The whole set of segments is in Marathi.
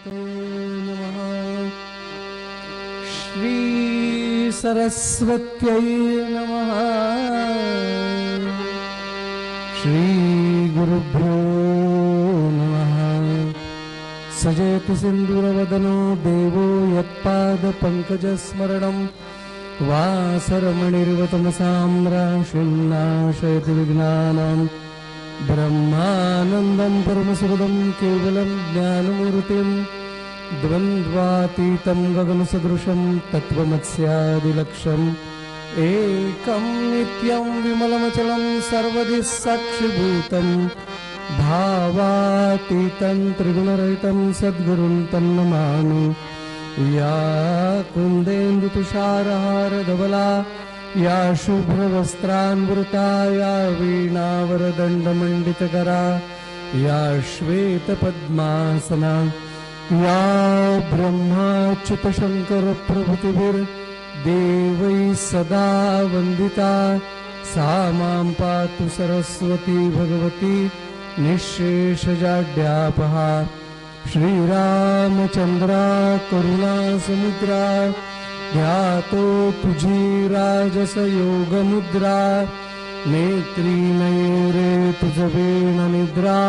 गणपतये नमः। श्री सरस्वत्यै नमः। श्री गुरुभ्यो नमः। सजयति सिन्दूरवदनो देवो यत्पादपङ्कजस्मरणं वासरमणिर्वतमसाम्राशिन्नाशयति विघ्नानां ब्रह्मानन्दं परमसुखदं केवलं ज्ञानमूर्तिं द्वन्द्वातीतं गगनसदृशं तत्त्वमस्यादिलक्ष्यम् एकं नित्यं विमलमचलं सर्वदिः साक्षिभूतं भावातीतं त्रिगुणरहितं सद्गुरुं तन्नमामि। या कुन्देन्दुतुषारहारधवला या शुभ्रवस्त्रान्वृता या वीणावरदण्डमण्डितकरा या श्वेतपद्मासना या ब्रह्माच्युतशङ्करप्रभृतिभिर्देवैः सदा वन्दिता सा मां पातु सरस्वती भगवती निःशेषजाड्यापहा। श्रीरामचन्द्रा करुणासमुद्रा ध्यातो तुझी राजसयोगमुद्रा नेत्री नयेरे तुझ वेण निद्रा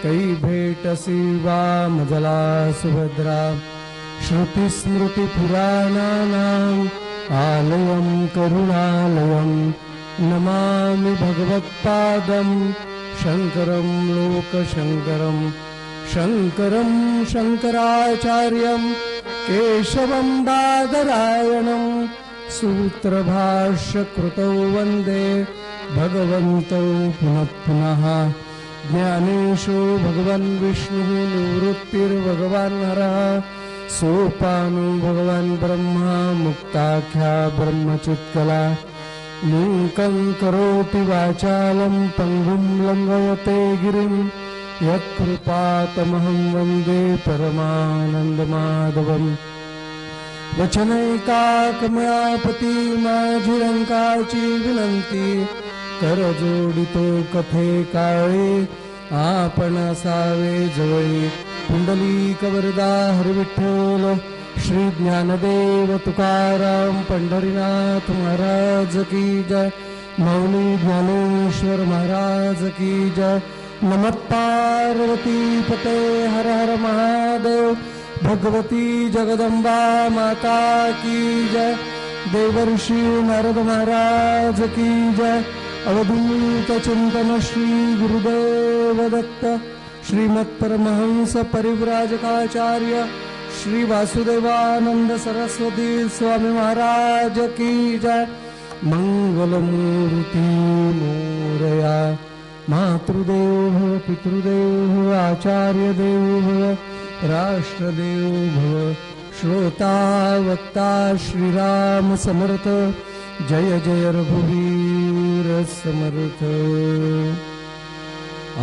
कै भेटसी वामजला सुभद्रा। श्रुतिस्मृतिपुराणानाम् आलयं करुणालयं नमामि भगवत्पादं शङ्करं लोकशङ्करं शङ्करं शङ्कराचार्यं केशवं बादरायणं सूत्रभाष्यकृतौ वन्दे भगवन्तौ पुनः पुनः। ज्ञानेशो भगवान् विष्णुः निवृत्तिर्भगवान् हरः सोपानो भगवान् ब्रह्मा मुक्ताख्या ब्रह्मचित्कला। मूकं करोति वाचालं पङ्गुं लङ्घयते गिरिं यत्कृपातमहं वन्दे परमानन्दमाधवम्। वचनैकाकमयापती माझिरंकाची विनंती करजोडितो कथे काळे आपण असावे जवळी। पुंडलीकवरदा हरिविठ्ठल श्री ज्ञानदेव तुकाराम पंढरीनाथ महाराज की जय। मौली ज्ञानेश्वर महाराज की जय। नमः पार्वती पते हर हर महादेव। भगवती जगदम्बा माता की जय। देवर्षि नारद महाराज की जय। अवधूत चिंतन श्री गुरुदेव दत्त श्रीमत्परमहंस परिव्राजकाचार्य श्री वासुदेवानंद सरस्वती स्वामी महाराज की जय। मंगलमूर्ति मोरया मातृदेवो भव पितृदेवो भव आचार्यदेवो भव राष्ट्रदेवो भव। श्रोता वक्ता श्रीराम समर्थ जय जय रघुवीर समर्थ। आ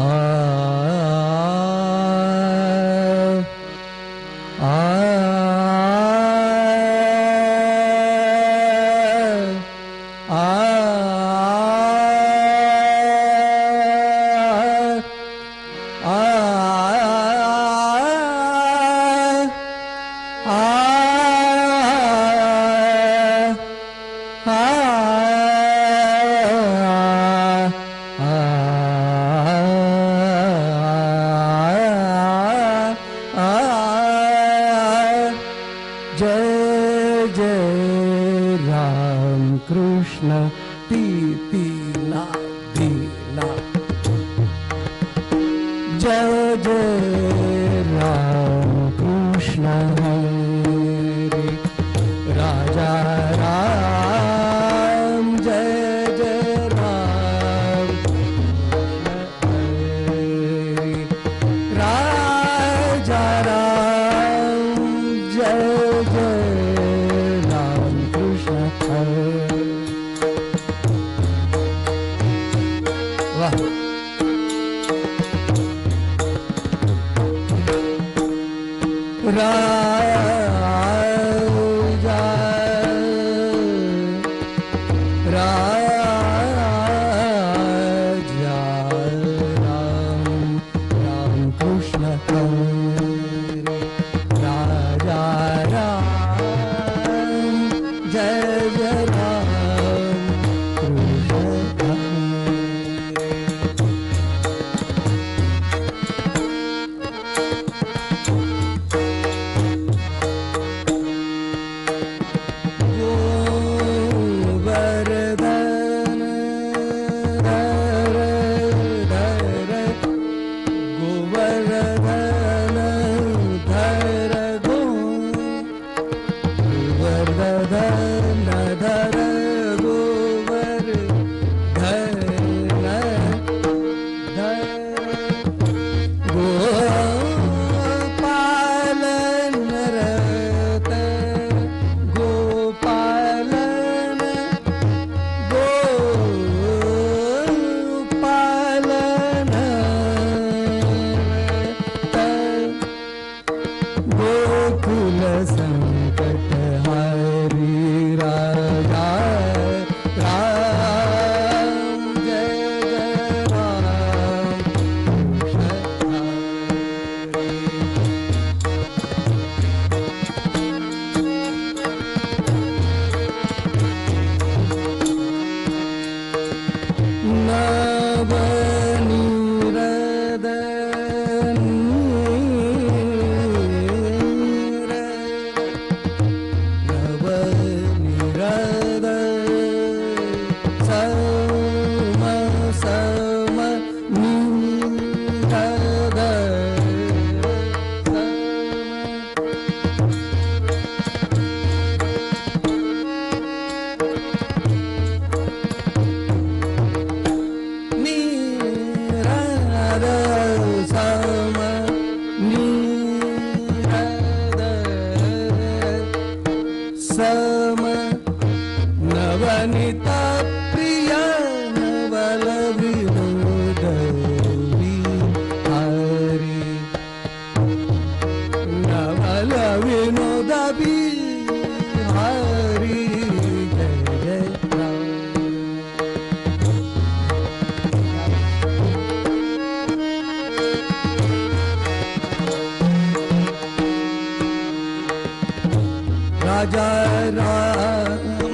राजा राम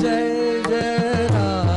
जय जय राम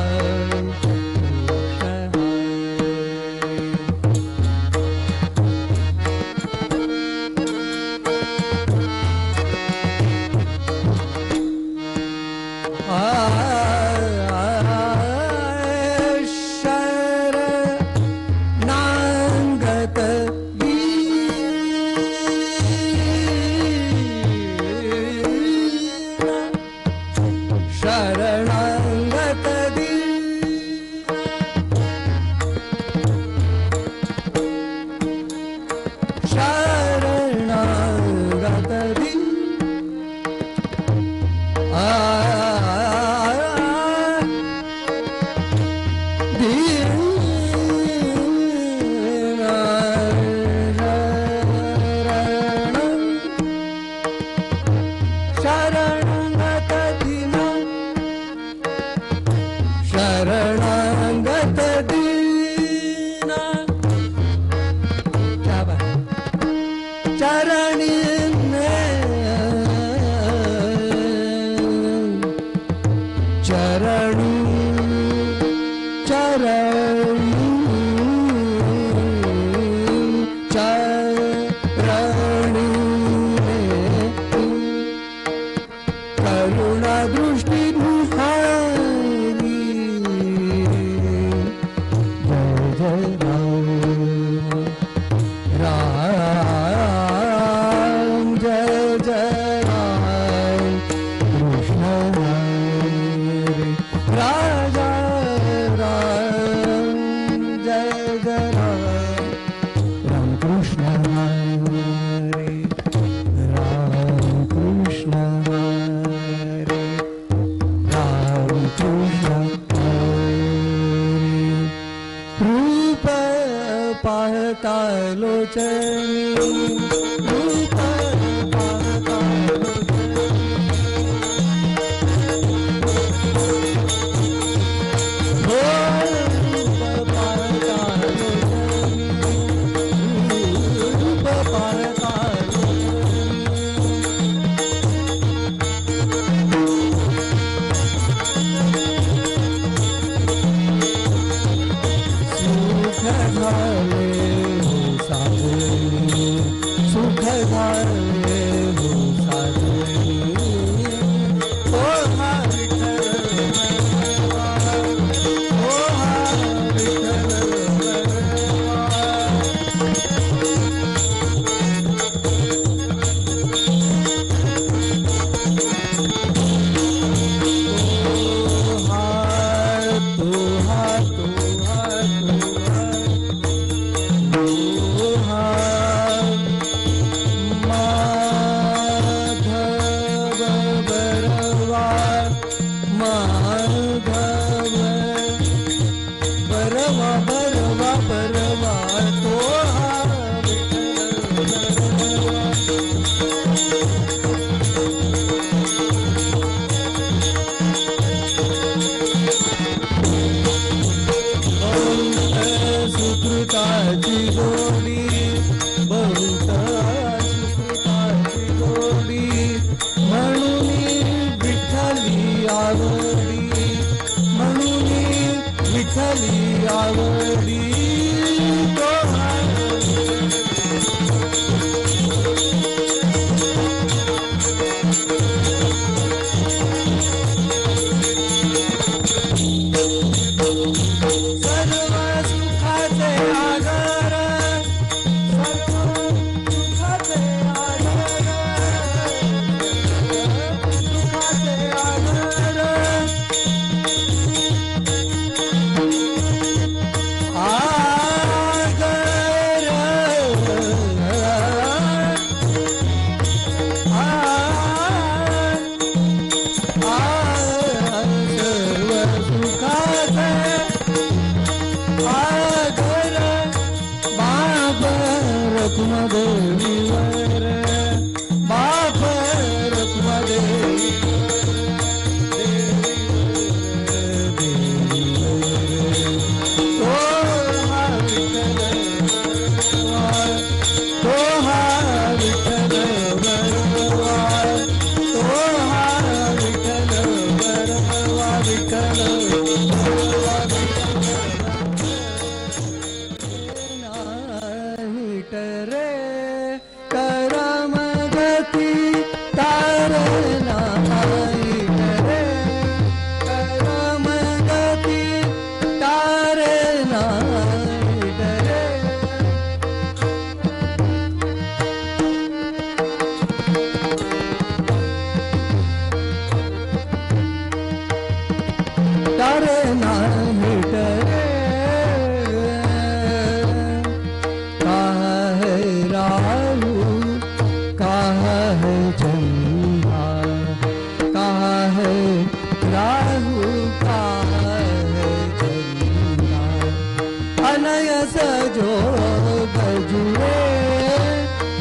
अनयस जोग जुरे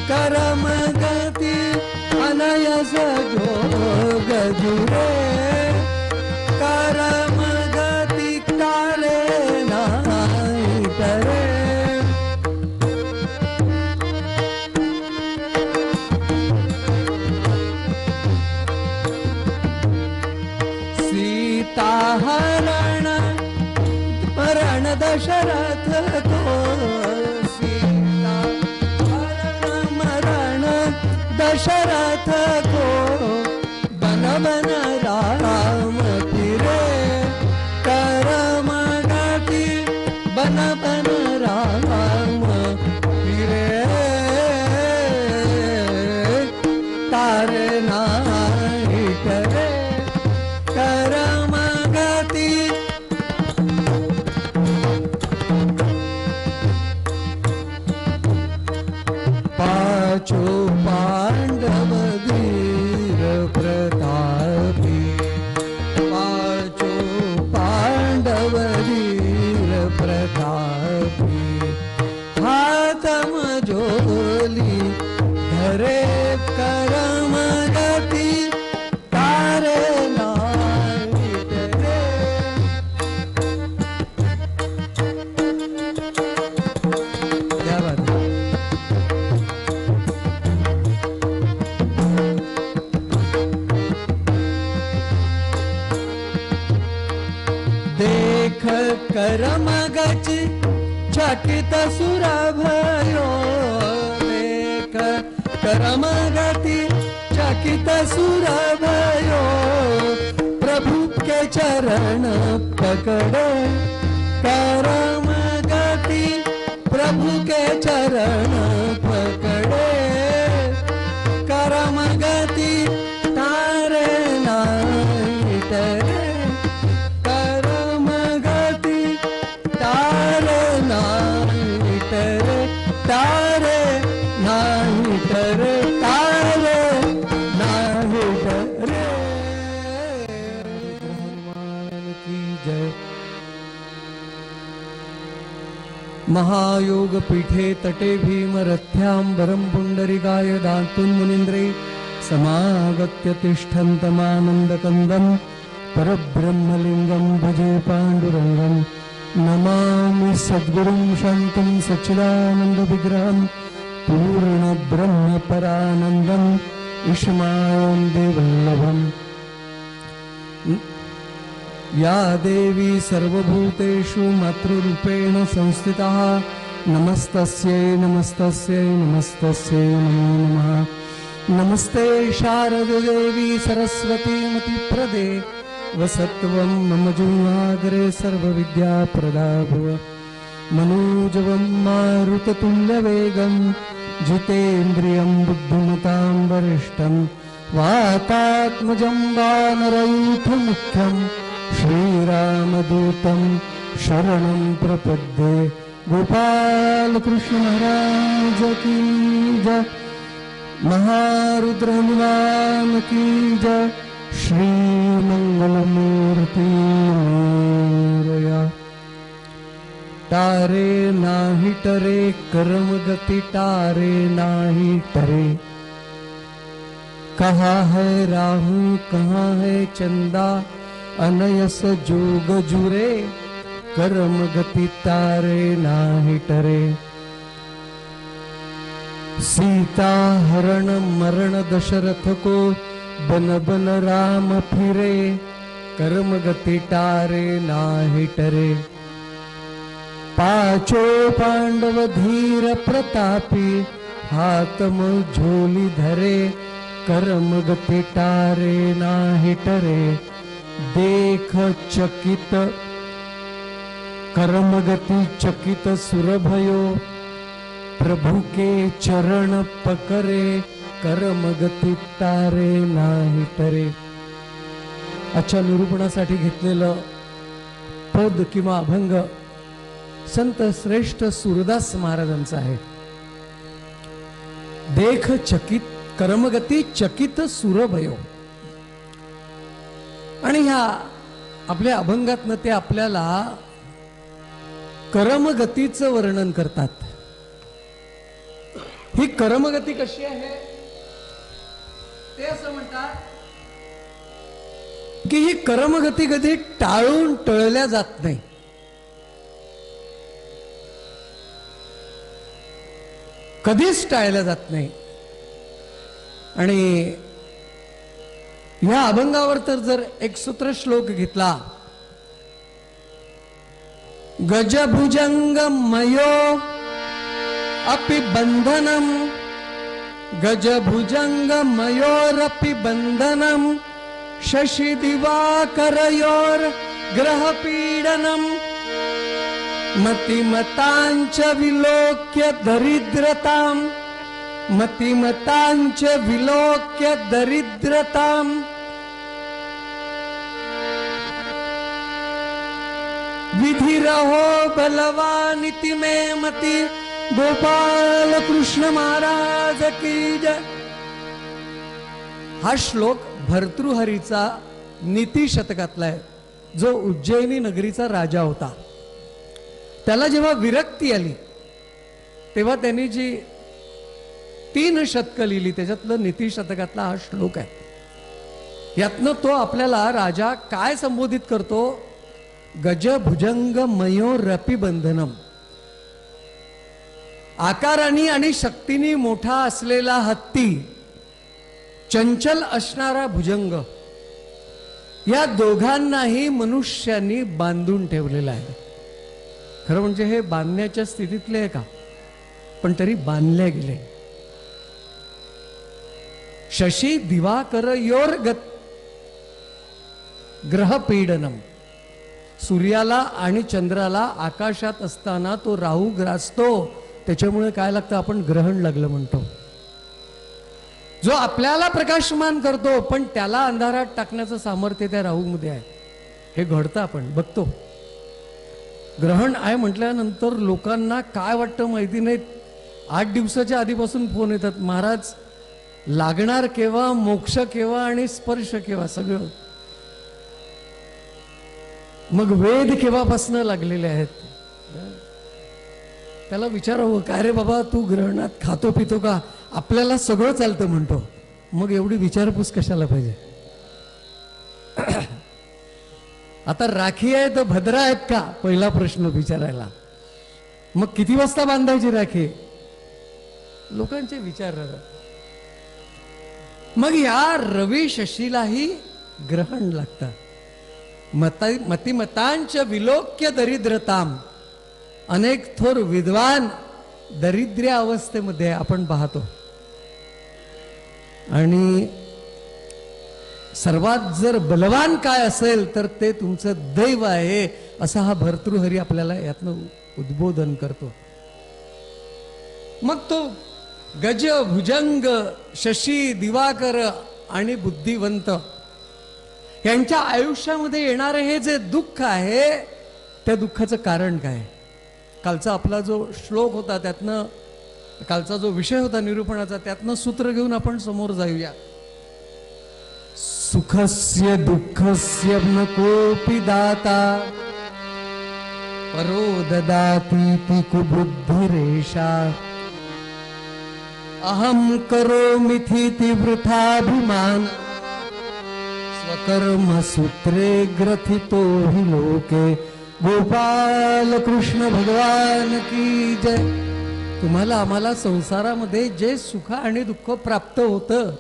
कर्म गति अनयस जोग जुरे कर्म गति काले नाही करे सीता हरण मरण दशरथ को सीता हरण मरण दशरथ को बन बन राम फिरे कर्म गति बन बन राम फिरे तारे नाही करे कर्म गति पाचो पांडव धीर प्रतापी पाचो पांडव धीर प्रतापी हाथ मजोली धरे कर्म गति तारे नाही करे क्या बात है देख कर्म गति चकित सुर भयो देख कर्म गति चकित सुर भयो प्रभु के चरण पकड़े कर्म गति प्रभु के चरण पकड़े कर्म गति तारे नाही तरे कर्म गति तारे नाही तरे तारे नाही तरे तारे नाही तरे हनुमान की जय। महायोग पीठे तटे भीमरथ्याम्बरं पुंडरीकाय दातुं मुनीन्द्रे समागत्य तिष्ठन्तमानन्दकन्दं परब्रह्मलिङ्गं भजे पाण्डुरङ्गं नमामि सद्गुरुं शान्तं सच्चिदानन्दविग्रहं पूर्णब्रह्मपरानन्दम् ईशमां देवल्लभम् या देवी सर्वभूतेषु मातृरूपेण संस्थिता नमस्तस्यै नमस्तस्यै नमस्तस्यै नमो नमः। नमस्ते शारदे देवी सरस्वती मतिप्रदे वसत्वं मम जीवाग्रे सर्वविद्याप्रदा भव। मनोजवं मारुततुल्यवेगं जितेन्द्रियं बुद्धिमतां वरिष्ठं वातात्मजं वानरयूथमुख्यं श्रीरामदूतं शरणं प्रपद्ये। गोपाल कृष्ण महाराज की जय। महारुद्र हनुमान की जय। श्री मंगलमूर्ति मोरया। तारे नाही टरे कर्म गति तारे नाही टरे। कहाँ है राहु कहाँ है चंदा अनयस जोग जुरे कर्म गति तारे नाही टरे। सीता हरण मरण दशरथ को बन बन राम फिरे कर्म गति तारे नाही टरे। पाचो पांडव धीर प्रतापी हातम झोली धरे कर्म गति तारे नाही टरे। देख चकित कर्म गति चकित सुरभयो प्रभु के चरण पकरे कर्म गति तारे नाही टरे। अच्छा निरूपणासाठी घेतलेलं पद किंवा अभंग संत श्रेष्ठ सूरदास महाराजांचा आहे। देख चकित कर्मगती चकित सुरभयो। आणि ह्या आपल्या अभंगातनं ते आपल्याला कर्मगतीचं वर्णन करतात. ही कर्मगती कशी आहे ते असं म्हणतात की ही कर्मगती कधी टाळून टळल्या जात नाही. कधीच टाळल्या जात नाही. आणि या अभंगावर तर जर एक सूत्र श्लोक घेतला, गजभुजंग मयो अपि बंधनम, गजभुजंग मयोरपि बंधनम, शशि दिवाकरयोर ग्रहपीडनम, मतिमतांच विलोक्य दरिद्रताम, मतिमतांच विलोक्य दरिद्रताम, विधि रहो बलवानिति में मति, गोपाल कृष्ण महाराज की जय. हा श्लोक भर्तृहरीचा नीती शतकातला आहे, जो उज्जैनी नगरीचा राजा होता. त्याला जेव्हा विरक्ती आली तेव्हा त्यांनी जी 3 शतकं लिहिली, त्याच्यातलं नीती शतकातला हा श्लोक आहे. यातनं तो आपल्याला राजा काय संबोधित करतो, गज भुजंग मयोरपि बंधनम. आकाराने आणि शक्तीने मोठा असलेला हत्ती, चंचल असणारा भुजंग, या दोघांनाही मनुष्यानी बांधून ठेवलेला आहे. खरं म्हणजे हे बांधण्याच्या स्थितीतले आहे का, पण तरी बांधले गेले. शशी दिवाकर योर ग्रहपीडनम. सूर्याला आणि चंद्राला आकाशात असताना तो राहू ग्रासतो, त्याच्यामुळे काय लागतं, आपण ग्रहण लागलं म्हणतो. जो आपल्याला प्रकाशमान करतो पण त्याला अंधारात टाकण्याचं सामर्थ्य त्या राहूमध्ये आहे. हे घडतं, आपण बघतो. ग्रहण आहे म्हटल्यानंतर लोकांना काय वाटतं माहिती नाही. 8 दिवसाच्या आधीपासून फोन येतात, महाराज लागणार केव्हा, मोक्ष केव्हा आणि स्पर्श केव्हा, सगळं. मग वेद केव्हापासून लागलेले आहेत. त्याला विचारावं, काय रे बाबा तू ग्रहणात खातो पितो का, आपल्याला सगळं चालतं म्हणतो, मग एवढी विचारपूस कशाला पाहिजे. आता राखी आहे तर भद्रा आहेत का, पहिला प्रश्न विचारायला. मग किती वाजता बांधायची राखी, लोकांचे विचार. मग या रवी शशीलाही ग्रहण लागतं. मतिमतांच विलोक्य दरिद्रताम. अनेक थोर विद्वान दरिद्र्य अवस्थेमध्ये आपण पाहतो. आणि सर्वात जर बलवान काय असेल तर ते तुमचं दैव आहे, असा हा भर्तृहरी आपल्याला यातनं उद्बोधन करतो. मग तो गज भुजंग, शशी दिवाकर आणि बुद्धिवंत यांच्या आयुष्यामध्ये येणारे हे जे दुःख आहे, त्या दुःखाचं कारण काय. कालचा आपला जो श्लोक होता त्यातनं, कालचा जो विषय होता निरूपणाचा, त्यातनं सूत्र घेऊन आपण समोर जाऊया. सुखस्य दुःखस्य न कोऽपि दाता, परो ददातीति कुबुद्धिरेषा, अहं करोमीति वृथाभिमान, स्वकर्म सूत्रे ग्रथितो हि लोके, गोपाल कृष्ण भगवान की जय. तुम्हाला आम्हाला संसारामध्ये जे सुख आणि दुःख प्राप्त होतं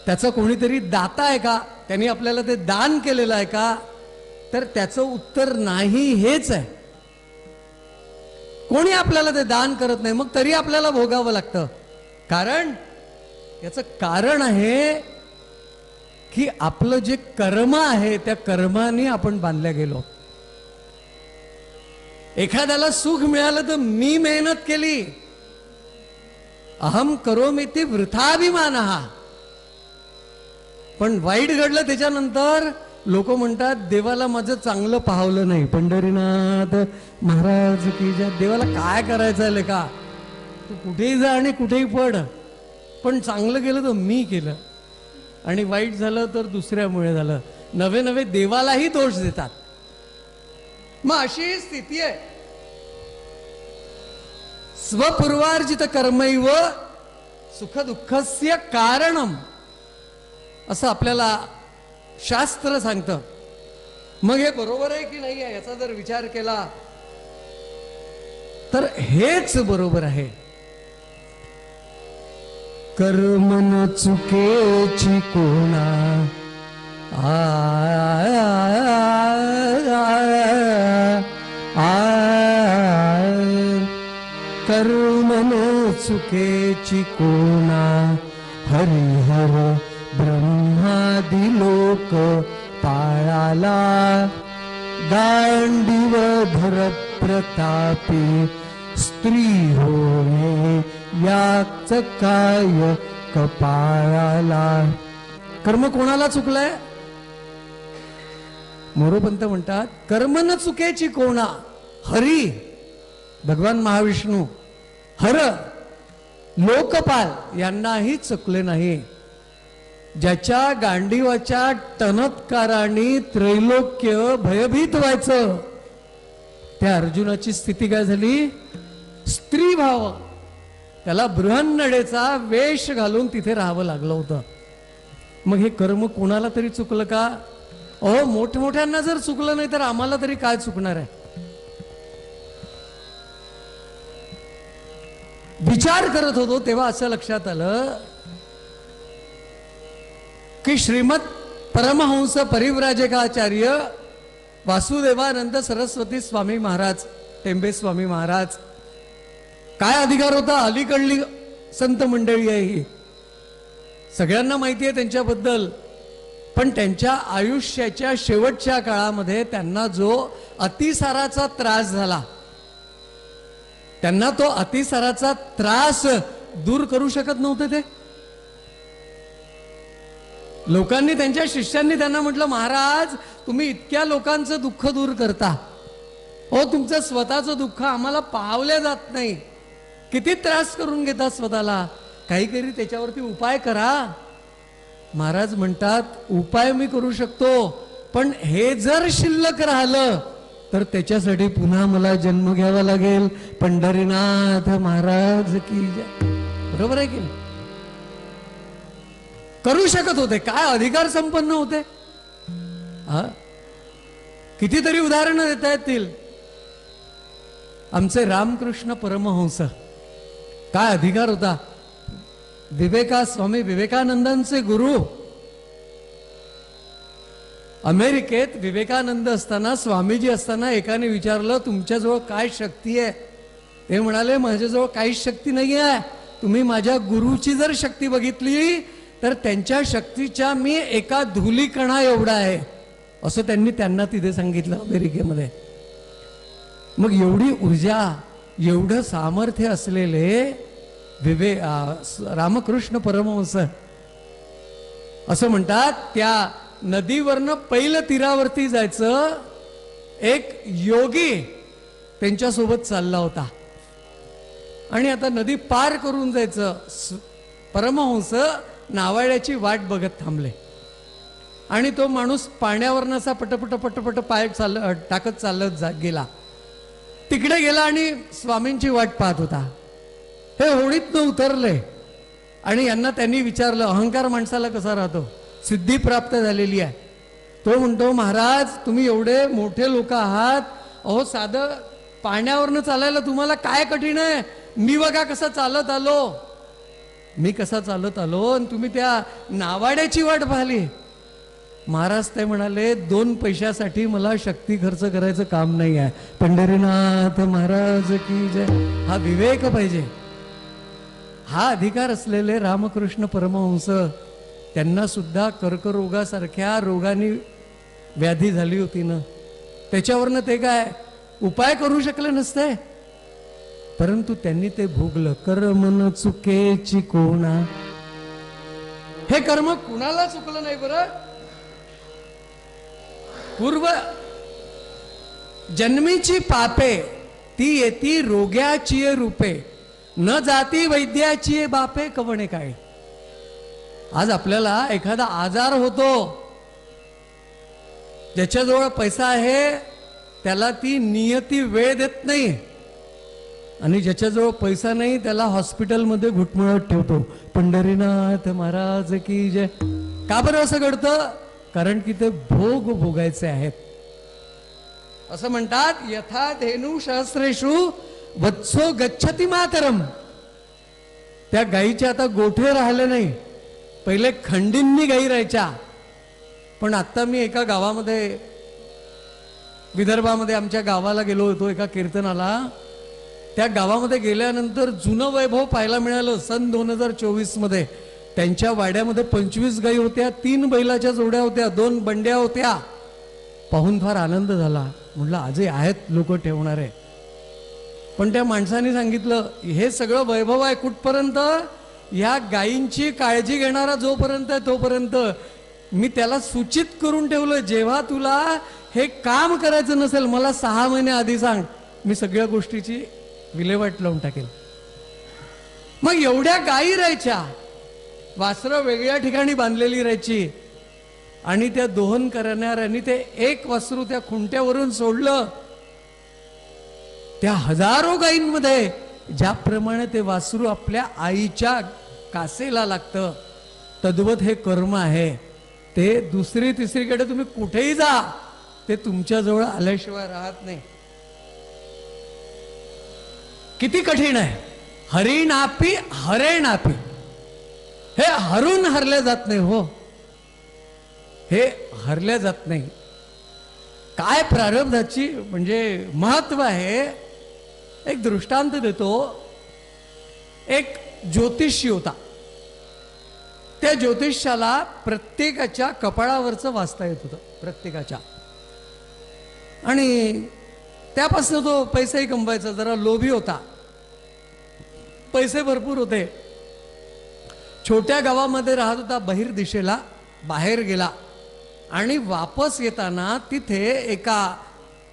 त्याचं कोणीतरी दाता आहे का, त्यांनी आपल्याला ते दान केलेलं आहे का, तर त्याचं उत्तर नाही हेच आहे. कोणी आपल्याला ते दान करत नाही, मग तरी आपल्याला भोगावं लागतं. कारण याचं कारण आहे की आपलं जे कर्म आहे त्या कर्माने आपण बांधल्या गेलो. एखाद्याला सुख मिळालं तर मी मेहनत केली, अहम करोमीति वृथाभिमानः. पण वाईट घडलं त्याच्यानंतर लोक म्हणतात देवाला माझं चांगलं पाहवलं नाही. पंढरीनाथ महाराज की जय. देवाला काय करायचं आहे का, तू कुठेही जा आणि कुठेही पड, पण चांगलं केलं तर मी केलं आणि वाईट झालं तर दुसऱ्यामुळे झालं. नवे नवे देवालाही दोष देतात. मग अशी स्थिती आहे. स्वपूर्वार्जित कर्मैव सुखदुःखस्य कारणम असं आपल्याला शास्त्र सांगतं. मग हे बरोबर आहे की नाही आहे याचा जर विचार केला तर हेच बरोबर आहे. कर्म न चुकेची कोणा कर्म न चुकेची कोणा हरिहर ब्रह्मादि लोक पाळाला गांडीव धर प्रतापी स्त्री होणे याच काय कपाळाला. कर्म कोणाला चुकलंय? मोरोपंत म्हणतात कर्म न चुकेची कोणा हरी भगवान महाविष्णू हर लोकपाल यांनाही चुकले नाही. ज्याच्या गांडीवाच्या टणत्काराने त्रैलोक्य भयभीत व्हायचं त्या अर्जुनाची स्थिती काय झाली? स्त्री भाव. त्याला बृहन्नडेचा वेश घालून तिथे राहावं लागलं होतं. मग हे कर्म कोणाला तरी चुकलं का? अहो मोठमोठ्यांना जर चुकलं नाही तर आम्हाला तरी काय चुकणार आहे? विचार करत होतो तेव्हा असं लक्षात आलं की श्रीमद परमहंस परिव्राजकाचार्य वासुदेवानंद सरस्वती स्वामी महाराज टेंबे स्वामी महाराज काय अधिकार होता? अलीकडली संत मंडळी आहे ही, सगळ्यांना माहिती आहे त्यांच्याबद्दल. पण त्यांच्या आयुष्याच्या शेवटच्या काळामध्ये त्यांना जो अतिसाराचा त्रास झाला, त्यांना तो अतिसाराचा त्रास दूर करू शकत नव्हते ते. लोकांनी त्यांच्या शिष्यांनी त्यांना म्हटलं महाराज तुम्ही इतक्या लोकांचं दुःख दूर करता, हो तुमचं स्वतःचं दुःख आम्हाला पावले जात नाही, किती त्रास करून घेता स्वतःला, काहीतरी त्याच्यावरती उपाय करा. महाराज म्हणतात उपाय मी करू शकतो पण हे जर शिल्लक राहिलं तर त्याच्यासाठी पुन्हा मला जन्म घ्यावा लागेल. पंढरीनाथ महाराज की जय. बरोबर आहे की नाही? करू शकत होते, काय अधिकार संपन्न होते. कितीतरी उदाहरणं देता येतील. आमचे रामकृष्ण परमहंस काय अधिकार होता. स्वामी विवेकानंदांचे गुरु अमेरिकेत विवेकानंद असताना स्वामीजी असताना एकाने विचारलं तुमच्याजवळ काय शक्ती आहे? ते म्हणाले माझ्याजवळ काहीच शक्ती नाही आहे. तुम्ही माझ्या गुरुची जर शक्ती बघितली तर त्यांच्या शक्तीच्या मी एका धुलीकणा एवढा आहे, असं त्यांना तिथे सांगितलं अमेरिकेमध्ये. मग एवढी ऊर्जा एवढं सामर्थ्य असलेले रामकृष्ण परमहंस असं म्हणतात त्या नदीवरनं पहिलं तीरावरती जायचं. एक योगी त्यांच्यासोबत चालला होता आणि आता नदी पार करून जायचं. परमहंस नावाड्याची वाट बघत थांबले आणि तो माणूस पाण्यावरनं असा पटपट पटपट पाय टाकत चालत गेला. तिकडे गेला आणि स्वामींची वाट पाहत होता. हे होडीतनं उतरले आणि यांना त्यांनी विचारलं अहंकार माणसाला कसा राहतो? सिद्धी प्राप्त झालेली आहे. तो म्हणतो महाराज तुम्ही एवढे मोठे लोक आहात, अहो साधं पाण्यावरनं चालायला तुम्हाला काय कठीण आहे? मी बघा कसा चालत आलो, मी कसा चालत आलो आणि तुम्ही त्या नावाड्याची वाट पाहिली. महाराज ते म्हणाले 2 पैशासाठी मला शक्ती खर्च करायचं काम नाही आहे. पंढरीनाथ महाराज की जय. हा विवेक पाहिजे, हा अधिकार असलेले रामकृष्ण परमहंस त्यांना सुद्धा कर्करोगासारख्या रोगाने व्याधी झाली होती ना, त्याच्यावरनं ते काय उपाय करू शकले नसते, परंतु त्यांनी ते भोगलं. कर्म न चुकेची कोणा. हे कर्म कुणाला चुकलं नाही बरं. पूर्व जन्मीची पापे ती येती रोग्याची रूपे, न जाती वैद्याची बापे कवणे काय. आज आपल्याला एखादा आजार होतो, ज्याच्याजवळ पैसा आहे त्याला ती नियती वेळ देत नाही, आणि ज्याच्याजवळ पैसा नाही त्याला हॉस्पिटलमध्ये घुटमळत ठेवतो. पंढरीनाथ महाराज की जय. का बरं असं घडतं? कारण की ते भोग भोगायचे आहेत. असं म्हणतात, यथा धेनू सहस्रेषु वत्सो गच्छति मातरम. त्या गायीचे आता गोठे राहिले नाही. पहिले खंडींनी गायी राहायच्या. पण आता मी एका गावामध्ये, विदर्भामध्ये आमच्या गावाला गेलो होतो एका कीर्तनाला. त्या गावामध्ये गेल्यानंतर जुनं वैभव पाहायला मिळालं. सन 2024 मध्ये त्यांच्या वाड्यामध्ये 25 गायी होत्या, 3 बैलाच्या जोड्या होत्या, 2 बंड्या होत्या. पाहून फार आनंद झाला. म्हटलं आजही आहेत लोक ठेवणारे. पण त्या माणसाने सांगितलं, हे सगळं वैभव आहे कुठपर्यंत? या गायींची काळजी घेणारा जोपर्यंत आहे तोपर्यंत. मी त्याला सूचित करून ठेवलं, जेव्हा तुला हे काम करायचं नसेल मला 6 महिने आधी सांग, मी सगळ्या गोष्टीची विल्हेवाट लावून टाकेल. मग एवढ्या गायी राहायच्या, वासरं वेगळ्या ठिकाणी बांधलेली राहायची, आणि त्या दोहन करणाऱ्यांनी ते एक वासरू त्या खुंट्यावरून सोडलं. त्या हजारो गायींमध्ये ज्याप्रमाणे ते वासरू आपल्या आईच्या कासेला लागतं, तद्वत हे कर्म आहे. ते दुसरी तिसरीकडे तुम्ही कुठेही जा, ते तुमच्याजवळ आल्याशिवाय राहत नाही. किती कठीण आहे. हरिणापी हरेणापी. हे हरून हरल्या जात नाही. हो, हे हरल्या जात नाही. काय प्रारब्धाची म्हणजे महत्व आहे. एक दृष्टांत देतो. एक ज्योतिषी होता. त्या ज्योतिषाला प्रत्येकाच्या कपाळावरचं वाचता येत होतं, प्रत्येकाच्या. आणि त्यापासून तो पैसाही कमवायचा. जरा लोभी होता, पैसे भरपूर होते. छोट्या गावामध्ये राहत होता. बहिर दिशेला बाहेर गेला आणि वापस येताना तिथे एका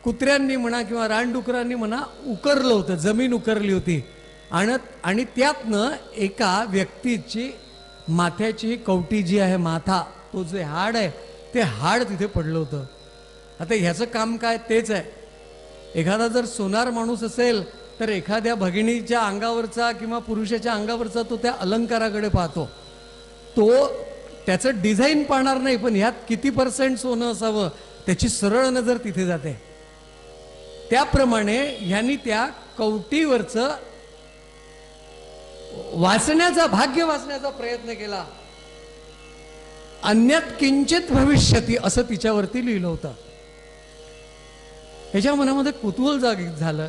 कुत्र्यांनी म्हणा किंवा रानडुकरांनी म्हणा उकरलं होतं, जमीन उकरली होती. आणि त्यातनं एका व्यक्तीची माथ्याची कवटी जी आहे, माथा, तो जे हाड आहे ते हाड तिथे पडलं होतं. आता ह्याचं काम काय? तेच आहे. एखादा जर सोनार माणूस असेल तर एखाद्या भगिनीच्या अंगावरचा किंवा पुरुषाच्या अंगावरचा तो त्या अलंकाराकडे पाहतो. तो त्याचं डिझाईन पाहणार नाही, पण ह्यात किती % सोनं असावं त्याची सरळ नजर तिथे जाते. त्याप्रमाणे ह्यांनी त्या कवटीवरचं वाचण्याचा, भाग्य वाचण्याचा प्रयत्न केला. अन्यत किंचित भविष्यती असं तिच्यावरती लिहिलं होतं. ह्याच्या मनामध्ये कुतूहल झालं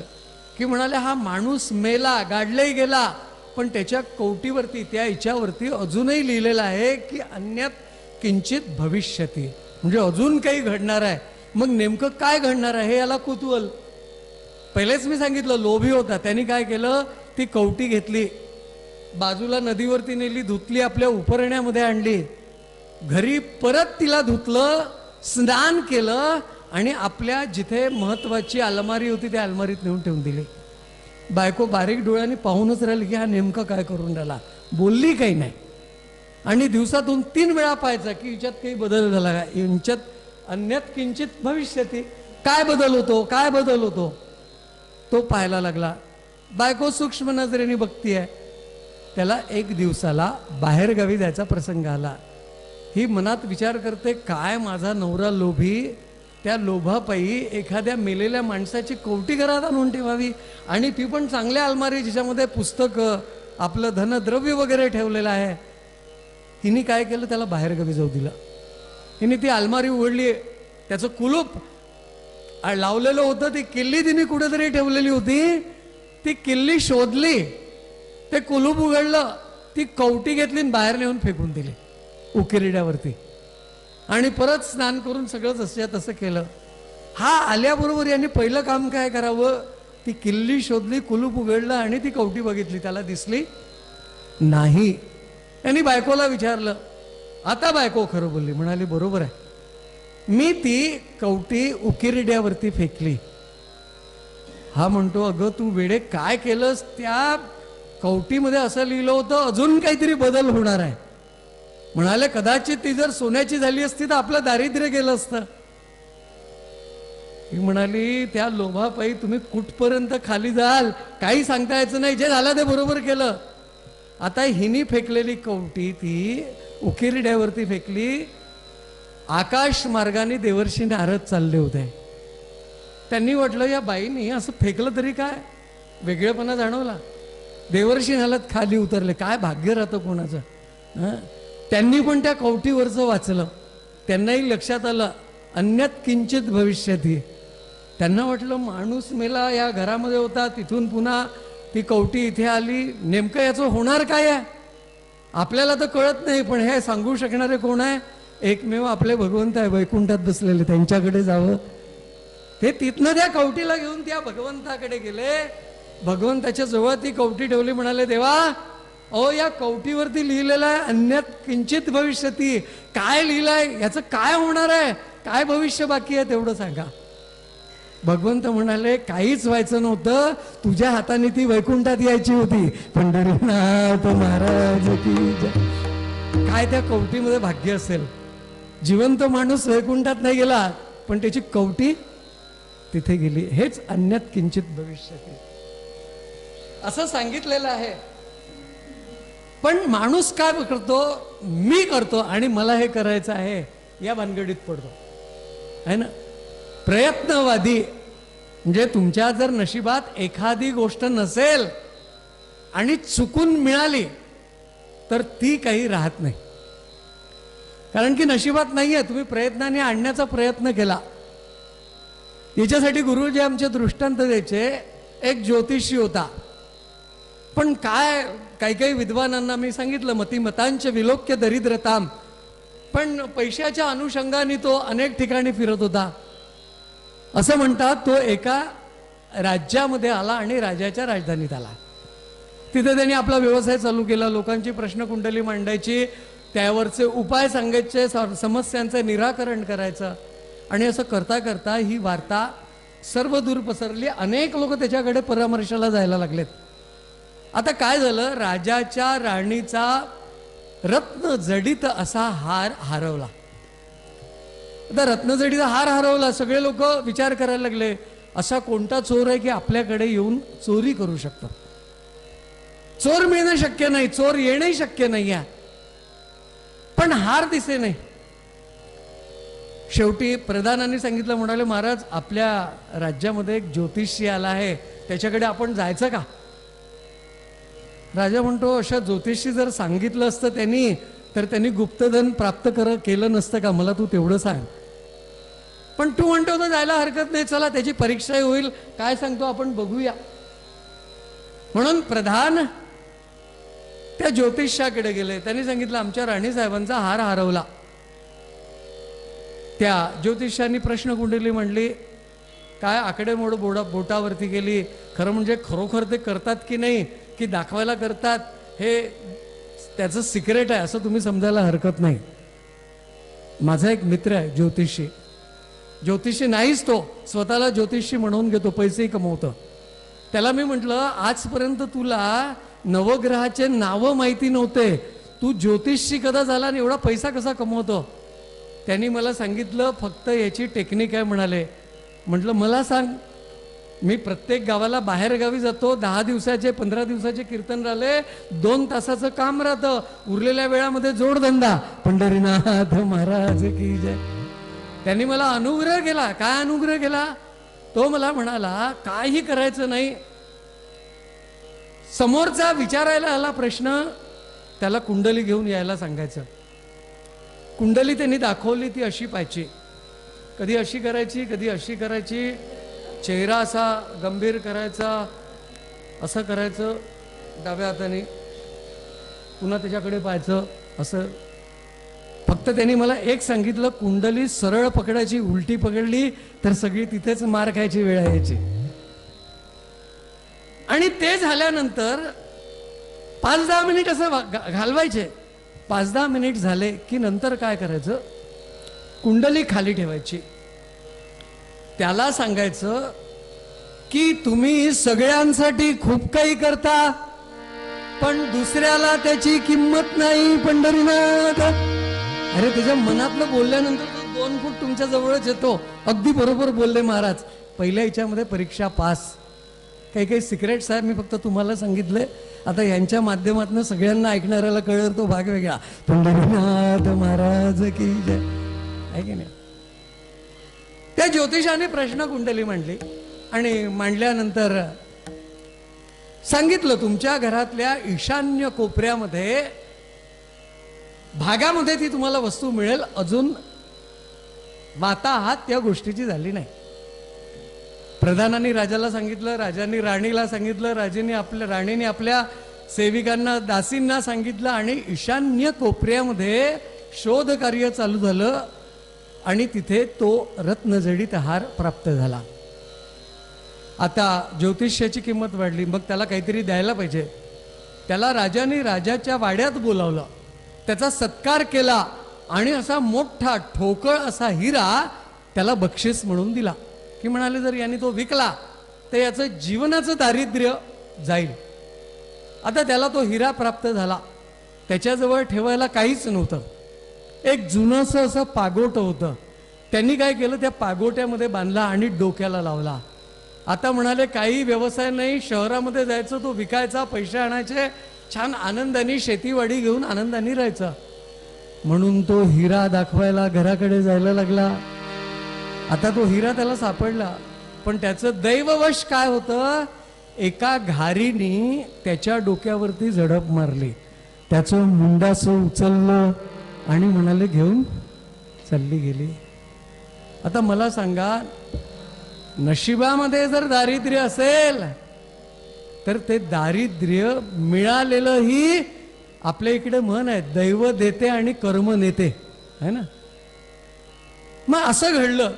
की म्हणाले, हा माणूस मेला, गाडलाही गेला, पण त्याच्या कवटीवरती, त्या हिच्यावरती अजूनही लिहिलेलं आहे की अन्यत किंचित भविष्यती, म्हणजे अजून काही घडणार आहे. मग नेमकं काय घडणार आहे हे याला कुतूहल. पहिलेच मी सांगितलं, लोभी होता. त्यांनी काय केलं, ती कवटी घेतली, बाजूला नदीवरती नेली, धुतली, आपल्या उपरण्यामध्ये आणली, घरी परत तिला धुतलं, स्नान केलं, आणि आपल्या जिथे महत्वाची अलमारी होती त्या अलमारीत नेऊन ठेवून दिली. बायको बारीक डोळ्यांनी पाहूनच राहिली की हा नेमका काय करून राहिला. बोलली काही नाही. आणि दिवसातून 3 वेळा पाहायचा की हिच्यात काही बदल झाला का, हिच्यात अन्यत किंचित भविष्यती, काय बदल होतो, काय बदल होतो, तो पाहायला लागला. बायको सूक्ष्म नजरेने बघतीये. त्याला एक दिवसाला बाहेर गावी जायचा प्रसंग आला. ही मनात विचार करते, काय माझा नवरा लोभी, त्या लोभापायी एखाद्या मेलेल्या माणसाची कवटी घरात आणून ठेवावी, आणि ती पण चांगल्या अलमारी जिच्यामध्ये पुस्तकं, आपलं धनद्रव्य वगैरे ठेवलेलं आहे. हिने काय केलं, त्याला बाहेर गावी जाऊ दिलं. हिने ती अलमारी उघडली, त्याचं कुलूप लावलेलं होतं, ती किल्ली तिने कुठेतरी ठेवलेली होती, ती किल्ली शोधली, ते कुलूप उघडलं, ती कवटी घेतली आणि बाहेर नेऊन फेकून दिली उकिरड्यावरती. आणि परत स्नान करून सगळं जसं तसं केलं. हा आल्याबरोबर यांनी पहिलं काम काय करावं, ती किल्ली शोधली, कुलूप उघडलं आणि ती कवटी बघितली, त्याला दिसली नाही. यांनी बायकोला विचारलं. आता बायको खरं बोलली, म्हणाली बरोबर आहे, मी ती कवटी उकिरड्यावरती फेकली. हा म्हणतो, अगं तू वेडे काय केलंस, त्या कवटीमध्ये असं लिहिलं होतं अजून काहीतरी बदल होणार आहे. म्हणाले, कदाचित ती जर सोन्याची झाली असती तर आपलं दारिद्र्य गेलं असतं. ही म्हणाली त्या लोभापायी तुम्ही कुठपर्यंत खाली जाल काही सांगता यायचं नाही, जे झालं ते बरोबर केलं. आता हिनी फेकलेली कवटी ती उकिरड्यावरती फेकली. आकाश मार्गाने देवर्षी नारद चालले होते. त्यांनी म्हटलं या बाईनी असं फेकलं तरी काय, वेगळेपणा जाणवला. देवर्षी हालत खाली उतरले, काय भाग्य राहतं कोणाचं. त्यांनी पण त्या कवटीवरचं वाचलं. त्यांनाही लक्षात आलं अन्यत किंचित भविष्यती. त्यांना वाटलं माणूस मेला, या घरामध्ये होता, तिथून पुन्हा ती कवटी इथे आली, नेमकं याचं होणार काय आहे आपल्याला तर कळत नाही. पण हे सांगू शकणारे कोण आहे? एकमेव आपले भगवंत आहे, वैकुंठात बसलेले, त्यांच्याकडे जावं. ते तिथनं त्या कवटीला घेऊन त्या भगवंताकडे गेले. भगवंताच्या जवळ ती कवटी ठेवली. म्हणाले देवा, अहो या कवटीवरती लिहिलेलं आहे अन्यत किंचित भविष्यती. काय लिहिलंय, याचं काय होणार आहे, काय भविष्य बाकी आहे तेवढं सांगा. भगवंत म्हणाले काहीच व्हायचं नव्हतं, तुझ्या हाताने ती वैकुंठात यायची होती. पंढरीनाथ महाराज की जय. काय त्या कवटीमध्ये भाग्य असेल. जिवंत माणूस वैकुंठात नाही गेला, पण त्याची कवटी तिथे गेली. हेच अन्यत किंचित भविष्यती असं सांगितलेलं आहे. पण माणूस काय करतो, मी करतो आणि मला हे करायचं आहे या भानगडीत पडतो आहे ना. प्रयत्नवादी म्हणजे तुमच्या जर नशिबात एखादी गोष्ट नसेल आणि चुकून मिळाली तर ती काही राहत नाही. कारण की नशिबात नाही आहे, तुम्ही प्रयत्नाने आणण्याचा प्रयत्न केला. याच्यासाठी गुरुजी आमचे दृष्टांत द्यायचे. एक ज्योतिषी होता, पण काय काही काही विद्वानांना मी सांगितलं मतिमतांचे विलोक्य दरिद्रताम, पण पैशाच्या अनुषंगाने तो अनेक ठिकाणी फिरत होता. असं म्हणतात तो एका राज्यामध्ये आला आणि राजाच्या राजधानीत आला. तिथे त्यांनी आपला व्यवसाय चालू केला. लोकांची प्रश्नकुंडली मांडायची, त्यावरचे उपाय सांगायचे, समस्यांचे निराकरण करायचं. आणि असं करता करता ही वार्ता सर्व दूर पसरली. अनेक लोक त्याच्याकडे परामर्शाला जायला लागलेत. आता काय झालं, राजाच्या राणीचा रत्न जडित असा हार हरवला. आता रत्नजडीचा हार हरवला. सगळे लोक विचार करायला लागले असा कोणता चोर आहे की आपल्याकडे येऊन चोरी करू शकतो. चोर मिळणं शक्य नाही, चोर येणंही शक्य नाही आहे, पण हार दिसे नाही. शेवटी प्रधानांनी सांगितलं, म्हणाले महाराज आपल्या राज्यामध्ये एक ज्योतिषी आला आहे, त्याच्याकडे आपण जायचं का. राजा म्हणतो अशा ज्योतिषी जर सांगितलं असतं त्यांनी तर त्यांनी गुप्तधन प्राप्त केलं नसतं का, मला तू तेवढं सांग. पण तू म्हणतो तर जायला हरकत नाही, चला त्याची परीक्षाही होईल, काय सांगतो आपण बघूया. म्हणून प्रधान त्या ज्योतिषाकडे गेले. त्यांनी सांगितलं आमच्या राणी साहेबांचा हार हरवला. त्या ज्योतिषांनी प्रश्नकुंडली म्हणली, काय आकडेमोड बोटावरती गेली. खरं म्हणजे खरोखर ते करतात की नाही, की दाखवायला करतात, हे त्याचं सिक्रेट आहे असं तुम्ही समजायला हरकत नाही. माझा एक मित्र आहे ज्योतिषी. ज्योतिषी नाहीच, तो स्वतःला ज्योतिषी म्हणून घेतो, पैसेही कमवतो. त्याला मी म्हटलं आजपर्यंत तुला नवग्रहाचे नावं माहिती नव्हते, तू ज्योतिषी कदा झाला आणि एवढा पैसा कसा कमवतो. त्यांनी मला सांगितलं फक्त याची टेक्निक आहे म्हणाले. म्हटलं मला सांग. मी प्रत्येक गावाला बाहेर गावी जातो, 10 दिवसाचे 15 दिवसाचे कीर्तन राहिले, 2 तासाचं काम राहतं, उरलेल्या वेळामध्ये जोडधंदा. पंढरीनाथ महाराज की जय. त्यांनी मला अनुग्रह केला. काय अनुग्रह केला, तो मला म्हणाला काही करायचं नाही, समोरचा विचारायला आला प्रश्न त्याला कुंडली घेऊन यायला सांगायचं. कुंडली त्यांनी दाखवली, ती अशी पाहिजे, कधी अशी करायची कधी अशी करायची, चेहरा असा गंभीर करायचा, असं करायचं डाव्या हाताने, पुन्हा त्याच्याकडे पाहायचं असं. फक्त त्यांनी मला एक सांगितलं, कुंडली सरळ पकडायची, उलटी पकडली तर सगळी तिथेच मार खायची वेळ यायची. आणि ते झाल्यानंतर 5-10 मिनिट असं घालवायचे. 5-10 मिनिट झाले की नंतर काय करायचं, कुंडली खाली ठेवायची. त्याला सांगायचं की तुम्ही सगळ्यांसाठी खूप काही करता, पण दुसऱ्याला त्याची किंमत नाही. पंढरीनाथ. अरे त्याच्या मनातलं बोलल्यानंतर 2 फूट तुमच्या जवळच येतो. अगदी बरोबर बोलले महाराज. पहिल्या याच्यामध्ये परीक्षा पास. काही काही सिक्रेट्स आहे, मी फक्त तुम्हाला सांगितले. आता यांच्या माध्यमातून सगळ्यांना ऐकणाऱ्याला कळलं तो भाग वेगळा. पंढरीनाथ महाराज की जय. आहे की नाही? त्या ज्योतिषाने प्रश्न कुंडली मांडली आणि मांडल्यानंतर सांगितलं तुमच्या घरातल्या ईशान्य कोपऱ्यामध्ये भागामध्ये ती तुम्हाला वस्तू मिळेल. अजून वाताहात त्या गोष्टीची झाली नाही. प्रधानांनी राजाला सांगितलं, राजांनी राणीला सांगितलं, राणीने आपल्या सेविकांना दासींना सांगितलं आणि ईशान्य कोपऱ्यामध्ये शोध कार्य चालू झालं आणि तिथे तो रत्नजडित हार प्राप्त झाला. आता ज्योतिष्याची किंमत वाढली, मग त्याला काहीतरी द्यायला पाहिजे. त्याला राजाने राजाच्या वाड्यात बोलावलं, त्याचा सत्कार केला आणि असा मोठा ठोकळ असा हिरा त्याला बक्षीस म्हणून दिला. की म्हणाले जर याने तो विकला तर याचं जीवनाचं दारिद्र्य जाईल. आता त्याला तो हिरा प्राप्त झाला. त्याच्याजवळ ठेवायला काहीच नव्हतं. एक जुनंसं असं पागोट होतं. त्यांनी काय केलं, त्या पागोट्यामध्ये बांधला आणि डोक्याला लावला. आता म्हणाले काही व्यवसाय नाही, शहरामध्ये जायचं, तो विकायचा, पैसे आणायचे, छान आनंदाने शेतीवाडी घेऊन आनंदाने राहायचं. म्हणून तो हिरा दाखवायला घराकडे जायला लागला. आता तो हिरा त्याला सापडला, पण त्याचं दैववश काय होतं, एका घारीने त्याच्या डोक्यावरती झडप मारली. त्याचं मुंडासं उचललं आणि म्हणाले घेऊन चालली गेली. आता मला सांगा, नशिबामध्ये जर दारिद्र्य असेल तर ते दारिद्र्य मिळालेलंही, आपल्या इकडे म्हण आहे, दैव देते आणि कर्म नेते, है ना. मग असं घडलं.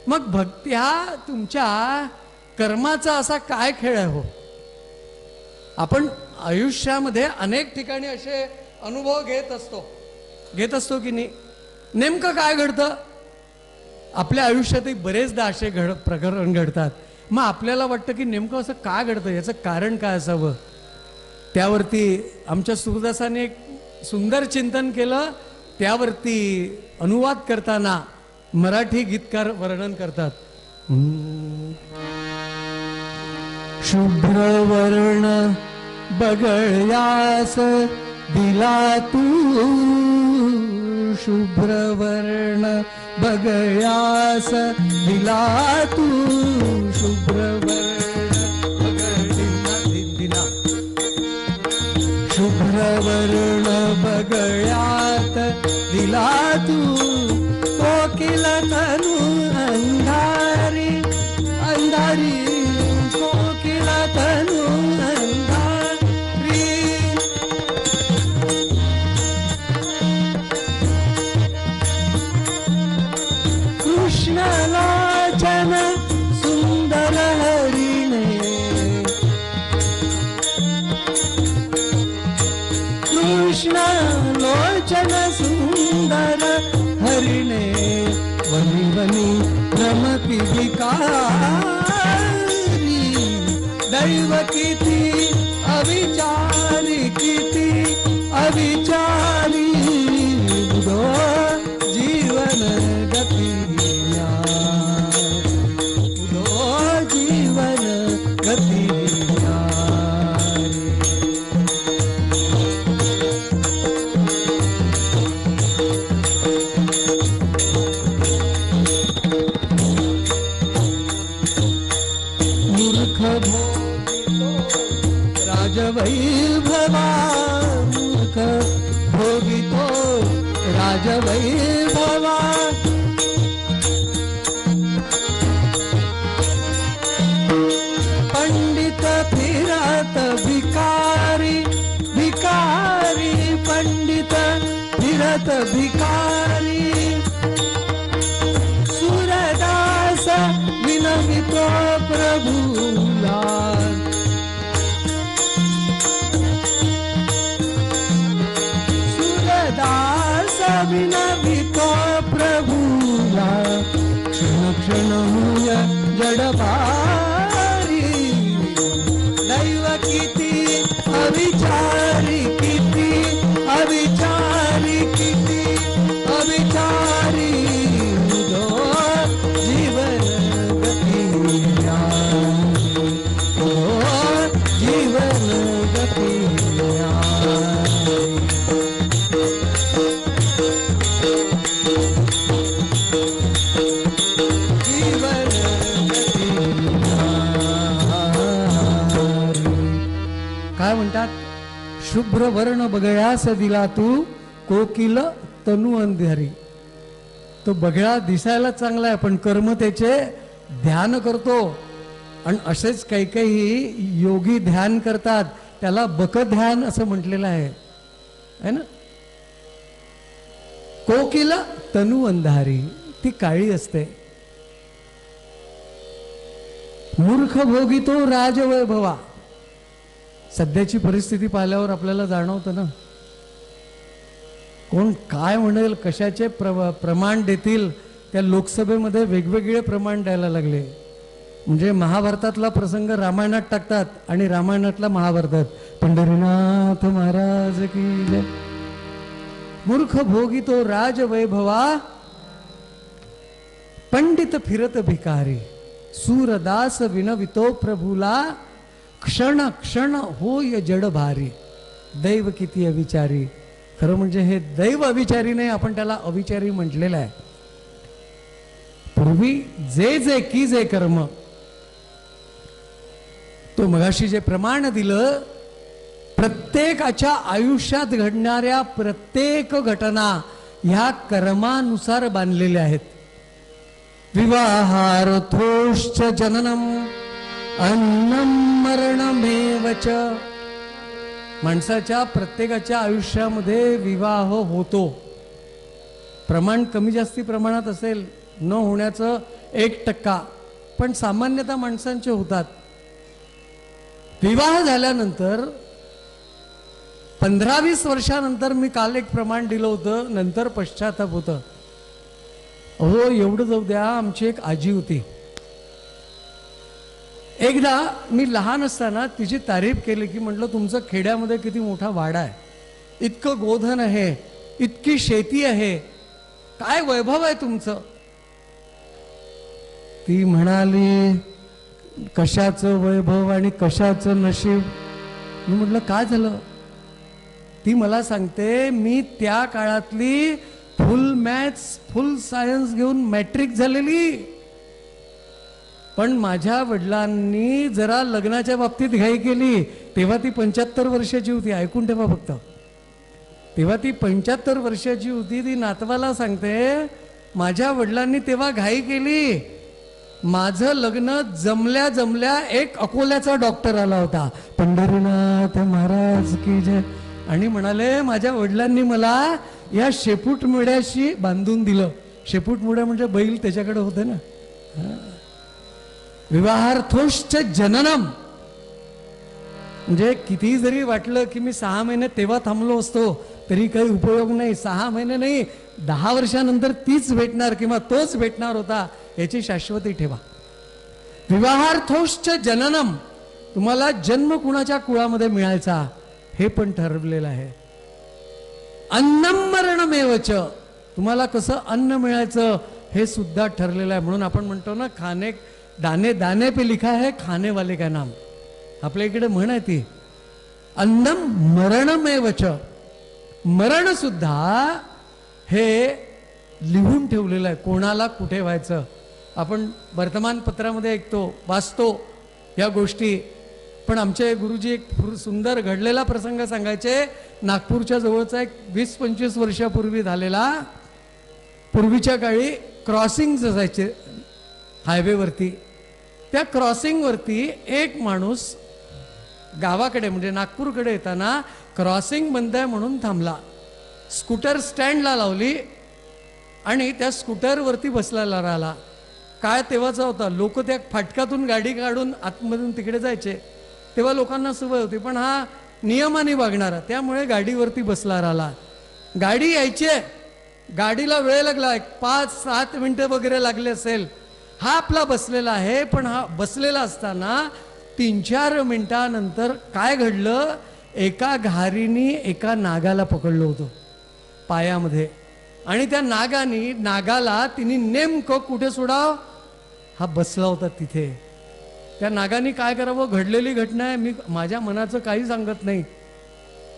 मग भक्ती हा तुमच्या कर्माचा असा काय खेळ आहे हो. आपण आयुष्यामध्ये अनेक ठिकाणी असे अनुभव घेत असतो की नाही. नेमकं काय घडतं आपल्या आयुष्यातही बरेचदा असे प्रकरण घडतात. मग आपल्याला वाटतं की नेमकं असं का घडतं, याचं कारण काय असावं. त्यावरती आमच्या सुरदासाने एक सुंदर चिंतन केलं. त्यावरती अनुवाद करताना मराठी गीतकार वर्णन करतात. शुभ्रवर्ण बगळ्यास दिला तू, शुभ्रवर्ण बगळ्यास दिला तू, शुभ्रवर्ण बगळ्या शुभ्रवर्ण बगळ्यात दिला तू, कोकिल तनु अंधारी अंधारी, कोकिल तनु अंधारी. कृष्णलोचन सुंदर हरिणे, कृष्णलोचन सुंदर हरिणे, वनी वनी रमती भिकारी. दैव किती अविचारी, किती अविचारी, बुधो जीवन गती न्याय, बुधो जीवन गती न्याय. राजवैभवा मूर्ख भोगितो राजवैभवा. पंडित फिरत भिकारी, भिकारी पंडित फिरत भिकारी. सूरदास विनमितो प्रभूला, दास विनमितो प्रभूला. क्षण क्षण हुय जडपारी. दैव किती अविचारी, किती अविचारी, किती अविचारी, काय म्हणतात, शुभ्र वर्ण बगळ्यास दिला तू, कोकिल तनु अंधारी. तो बगळा दिसायला चांगला आहे, पण कर्म त्याचे ध्यान करतो. आणि असेच काही काही योगी ध्यान करतात, त्याला बक ध्यान असं म्हटलेलं आहे ना. कोकिल तनु अंधारी, ती काळी असते. मूर्ख भोगी तो राजवैभवा. सध्याची परिस्थिती पाहिल्यावर आपल्याला जाणवतं ना, कोण काय म्हणेल, कशाचे प्रमाण देतील. त्या लोकसभेमध्ये वेगवेगळे प्रमाण द्यायला लागले. म्हणजे महाभारतातला प्रसंग रामायणात टाकतात आणि रामायणातला महाभारतात. पंढरीनाथ महाराज की जय. मूर्ख भोगी तो राजवैभवा, पंडित फिरत भिकारी. सूरदास विनवितो प्रभूला, क्षण क्षण होय जड भारी. दैव किती अविचारी. खरं म्हणजे हे दैव अविचारी नाही, आपण त्याला अविचारी म्हटलेलं आहे. पूर्वी जे जे की जे कर्म, तो मगाशी जे प्रमाण दिलं, प्रत्येकाच्या आयुष्यात घडणाऱ्या प्रत्येक घटना ह्या कर्मानुसार बांधलेल्या आहेत. विवाहार्थोश्च जननम अन्नम मरणमेवच. माणसाच्या प्रत्येकाच्या आयुष्यामध्ये विवाह होतो. प्रमाण कमी जास्ती प्रमाणात असेल, न होण्याचं 1%, पण सामान्यतः माणसांचे होतात. विवाह झाल्यानंतर 15-20 वर्षानंतर, मी काल एक प्रमाण दिलं होतं, नंतर पश्चाताप होतं. अहो एवढं जाऊ द्या, आमची एक आजी होती. एकदा मी लहान असताना तिची तारीफ केली की म्हटलं, तुमचं खेड्यामध्ये किती मोठा वाडा आहे, इतकं गोधन आहे, इतकी शेती आहे, काय वैभव आहे तुमचं. ती म्हणाली, कशाचं वैभव आणि कशाचं नशीब. मी म्हटलं काय झालं. ती मला सांगते, मी त्या काळातली फुल मॅथ्स फुल सायन्स घेऊन मॅट्रिक झालेली, पण माझ्या वडिलांनी जरा लग्नाच्या बाबतीत घाई केली. तेव्हा ती 75 वर्षाची होती. ऐकून ठेवा फक्त. तेव्हा ती 75 वर्षाची होती. ती नातवाला सांगते, माझ्या वडिलांनी तेव्हा घाई केली. माझं लग्न जमल्या जमल्या एक अकोल्याचा डॉक्टर आला होता, पंढरीनाथ महाराज की जय, आणि म्हणाले, माझ्या वडिलांनी मला या शेपूट मुड्याशी बांधून दिलं. शेपूट मुड्या म्हणजे बैल त्याच्याकडे होते ना. विवाहार्थोश्च जननम, म्हणजे किती जरी वाटलं की मी 6 महिने तेव्हा थांबलो असतो तरी काही उपयोग नाही. 6 महिने नाही, 10 वर्षानंतर तीच भेटणार किंवा तोच भेटणार होता, याची शाश्वती ठेवा. विवाहार्थोश्च जननम, तुम्हाला जन्म कुणाच्या कुळामध्ये मिळायचा हे पण ठरवलेलं आहे. अन्नम मरणमेवच, तुम्हाला कसं अन्न मिळायचं हे सुद्धा ठरलेलं आहे. म्हणून आपण म्हणतो ना, खाने दाने दाने पे लिखा है खाने वाले का नाम. आपल्या इकडे म्हण आहे ती, अन्नम मरणमेवच. मरण सुद्धा हे लिहून ठेवलेलं आहे, कोणाला कुठे व्हायचं. आपण वर्तमानपत्रामध्ये ऐकतो, वाचतो या गोष्टी. पण आमचे गुरुजी एक सुंदर घडलेला प्रसंग सांगायचे. नागपूरच्या जवळचा एक 20-25 वर्षापूर्वी झालेला. पूर्वीच्या काळी क्रॉसिंग्स असायचे हायवेवरती. त्या क्रॉसिंगवरती एक माणूस गावाकडे म्हणजे नागपूरकडे येताना क्रॉसिंग बंद आहे म्हणून थांबला. स्कूटर स्टँडला लावली आणि त्या स्कूटरवरती बसलेला राहिला. काय तेव्हाचा होता, लोक त्या फाटकातून गाडी काढून आतमधून तिकडे जायचे. तेव्हा लोकांना सवय होती, पण हा नियमाने वागणारा, त्यामुळे गाडीवरती बसला राहिला. गाडी यायची, गाडीला वेळ लागला, 5-7 मिनिटं वगैरे लागले असेल. हा आपला बसलेला आहे, पण हा बसलेला असताना 3-4 मिनिटानंतर काय घडलं, एका घारीनी एका नागाला पकडलं होतं पायामध्ये, आणि त्या नागाला तिने नेमकं कुठे सोडाव, हा बसला होता तिथे. त्या नागाने काय करावं, घडलेली घटना आहे, मी माझ्या मनाचं काही सांगत नाही.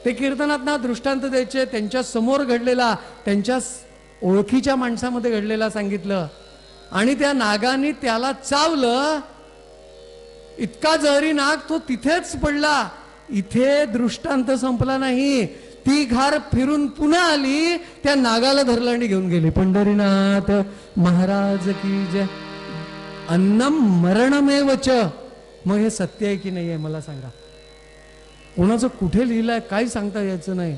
ते कीर्तनात ना दृष्टांत द्यायचे, त्यांच्या समोर घडलेला, त्यांच्या ओळखीच्या माणसामध्ये घडलेला सांगितलं. आणि त्या नागाने त्याला चावलं, इतका जहरी नाग, तो तिथेच पडला इथे दृष्टांत संपला नाही. ती घार फिरून पुन्हा आली, त्या नागाला धरलं आणि घेऊन गेली. पंढरीनाथ महाराज की जय. अन्नम मरणमेव च. मग हे सत्य आहे की नाही आहे मला सांगा. कोणाचं कुठे लिहिलंय काही सांगता यायचं नाही.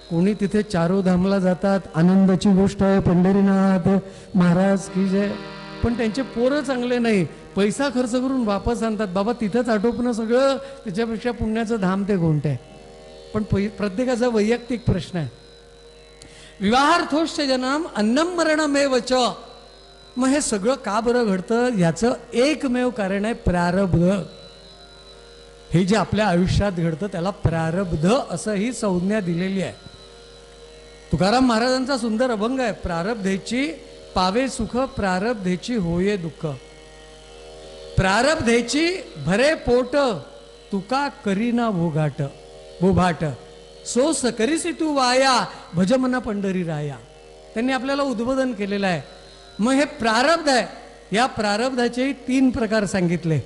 कोणी तिथे चारोधामला जातात, आनंदाची गोष्ट आहे, पंढरीनाथ महाराज की जय. पण त्यांचे पोरं चांगले नाही, पैसा खर्च करून वापस आणतात. बाबा तिथंच आटोपणं सगळं, त्याच्यापेक्षा पुण्याचं धाम ते कोणतं आहे. पण प्रत्येकाचा वैयक्तिक प्रश्न आहे. विवाहार्थोश्च जन्म अन्नम मरणमेव च. मग हे सगळं का बरं घडतं, याचं एकमेव कारण आहे प्रारब्ध. हे जे आपल्या आयुष्यात घडतं त्याला प्रारब्ध असं ही संज्ञा दिलेली आहे. तुकाराम महाराजांचा सुंदर अभंग आहे, प्रारब्धेची पावे सुख प्रारब्धेची होये दुःख. प्रारब्धेची भरे पोट तुका करीना भोगाट बोभाट. सो सकरीसी तू वाया भजमना पंढरी राया. त्यांनी आपल्याला उद्बोधन केलेलं आहे. मग हे प्रारब्ध आहे, या प्रारब्धाचे 3 प्रकार सांगितले.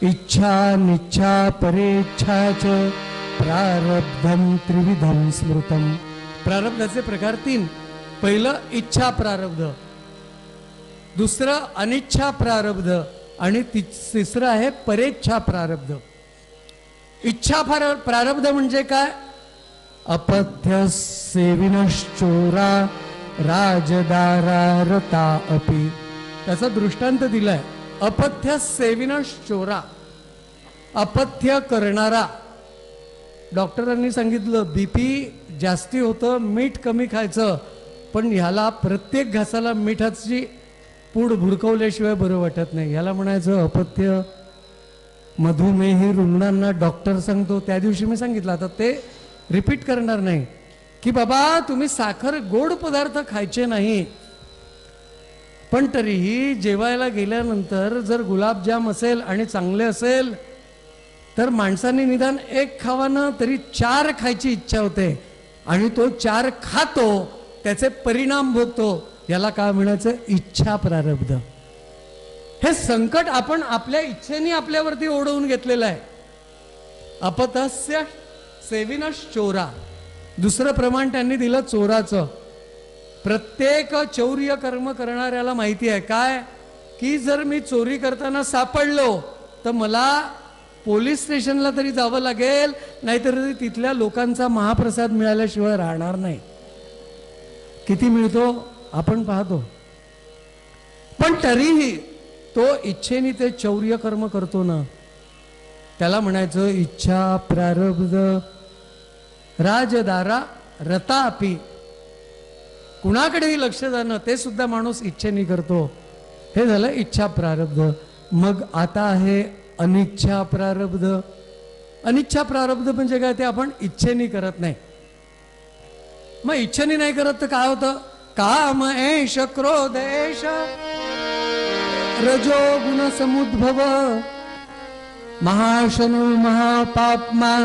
इच्छा निच्छा परेच्छाच प्रारब्धम त्रिविधम स्मृतम. प्रारब्धाचे प्रकार 3. पहिलं इच्छा प्रारब्ध, दुसरं अनिच्छा प्रारब्ध आणि तिसरं आहे परेच्छा प्रारब्ध. इच्छा प्रारब्ध म्हणजे काय? अपथ्य सेविनश्चोरा राजदारा रता अपि. त्याचा दृष्टांत दिलाय. अपथ्य सेविनश्चोरा, अपथ्य करणारा. डॉक्टरांनी सांगितलं बीपी जास्ती होतं, मीठ कमी खायचं. पण ह्याला प्रत्येक घासाला मिठाची पूड भुरकवल्याशिवाय बरं वाटत नाही. ह्याला म्हणायचं अपथ्य. मधुमेही रुग्णांना डॉक्टर सांगतो, त्या दिवशी मी सांगितलं, आता ते रिपीट करणार नाही, की बाबा तुम्ही साखर गोड पदार्थ खायचे नाही. पण तरीही जेवायला गेल्यानंतर जर गुलाबजाम असेल आणि चांगले असेल तर माणसाने निदान 1 खावा ना तरी 4 खायची इच्छा होते. आणि तो 4 खातो, त्याचे परिणाम भोगतो. याला काय म्हणायचं? इच्छा प्रारब्ध. हे संकट आपण आपल्या इच्छेने आपल्यावरती ओढवून घेतलेलं आहे. अपतस्य सेविनश्चोरा. दुसरं प्रमाण त्यांनी दिलं चोराचं. प्रत्येक चौर्य कर्म करणाऱ्याला माहिती आहे काय, की जर मी चोरी करताना सापडलो तर मला पोलीस स्टेशनला तरी जावं लागेल, नाहीतर तिथल्या लोकांचा महाप्रसाद मिळाल्याशिवाय राहणार नाही. किती मिळतो आपण पाहतो. पण तरीही तो इच्छेने ते चौर्य कर्म करतो ना, त्याला म्हणायचं इच्छा प्रारब्ध. राजदारा रता अपि. कुणाकडेही लक्ष जाणं ते सुद्धा माणूस इच्छेने करतो. हे झालं इच्छा प्रारब्ध. मग आता आहे अनिच्छा प्रारब्ध. अनिच्छा प्रारब्ध म्हणजे काय? ते आपण इच्छेने करत नाही. मग इच्छेने नाही करत तर काय होतं? काम एष क्रोध एष रजो गुण समुद्भव महाशनो महापापमा.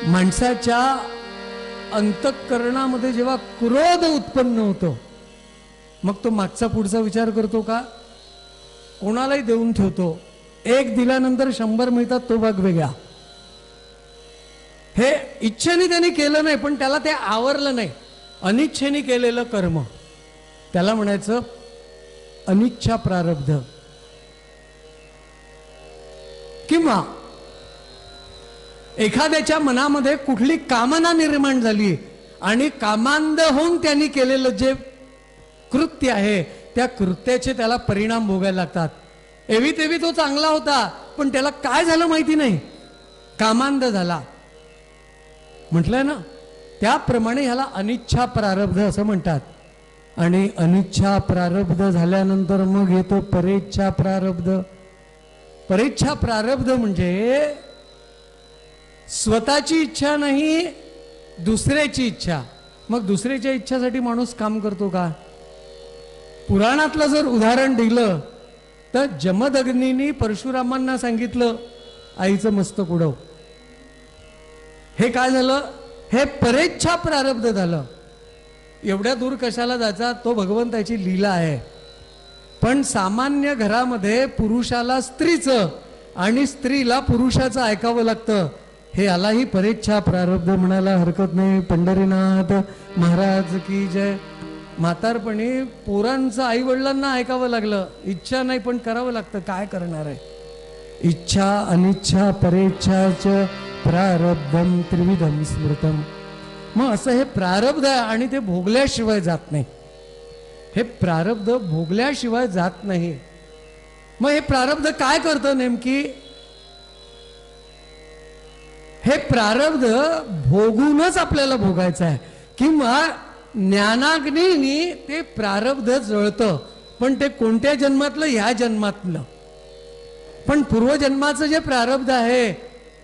माणसाच्या अंतःकरणामध्ये जेव्हा क्रोध उत्पन्न होतो, मग तो मागचा पुढचा विचार करतो का? कोणालाही देऊन ठेवतो. 1 दिल्यानंतर 100 मिळतात, तो भाग वेगळा. हे इच्छेने त्यांनी केलं नाही, पण त्याला ते आवरलं नाही. अनिच्छेने केलेलं कर्म त्याला म्हणायचं अनिच्छा प्रारब्ध. किंवा एखाद्याच्या मनामध्ये कुठली कामना निर्माण झाली आणि कामांध होऊन त्यांनी केलेलं जे कृत्य आहे त्या कृत्याचे त्याला परिणाम भोगायला लागतात. एवी तेवी तो चांगला होता, पण त्याला काय झालं माहिती नाही, कामांध झाला. म्हटलंय ना, त्याप्रमाणे ह्याला अनिच्छा प्रारब्ध असं म्हणतात. आणि अनिच्छा प्रारब्ध झाल्यानंतर मग येतो परेच्छा प्रारब्ध. परेच्छा प्रारब्ध म्हणजे स्वतःची इच्छा नाही, दुसऱ्याची इच्छा. मग दुसऱ्याच्या इच्छासाठी माणूस काम करतो का? पुराणातलं जर उदाहरण दिलं तर जमदग्नींनी परशुरामांना सांगितलं आईचं मस्तक उडव. हे काय झालं? हे परेच्छा प्रारब्ध झालं. एवढ्या दूर कशाला जायचा? तो भगवंताची लीला आहे. पण सामान्य घरामध्ये पुरुषाला स्त्रीचं आणि स्त्रीला पुरुषाचं ऐकावं लागतं. हे यालाही परेच्छा प्रारब्ध म्हणायला हरकत नाही. पंढरीनाथ महाराज की जय. म्हातारपणी पोरांचं आई वडिलांना ऐकावं लागलं. इच्छा नाही पण करावं लागतं. काय करणार आहे. इच्छा अनिच्छा परेच्छाच प्रारब्धम त्रिविधम स्मृतम. मग असं हे प्रारब्ध आहे आणि ते भोगल्याशिवाय जात नाही. हे प्रारब्ध भोगल्याशिवाय जात नाही. मग हे प्रारब्ध काय करतं नेमकी. हे प्रारब्ध भोगूनच आपल्याला भोगायचं आहे किंवा ज्ञानाग्नीनी ते प्रारब्ध जळतं. पण ते कोणत्या जन्मातलं. ह्या जन्मातलं. पण पूर्वजन्माचं जे प्रारब्ध आहे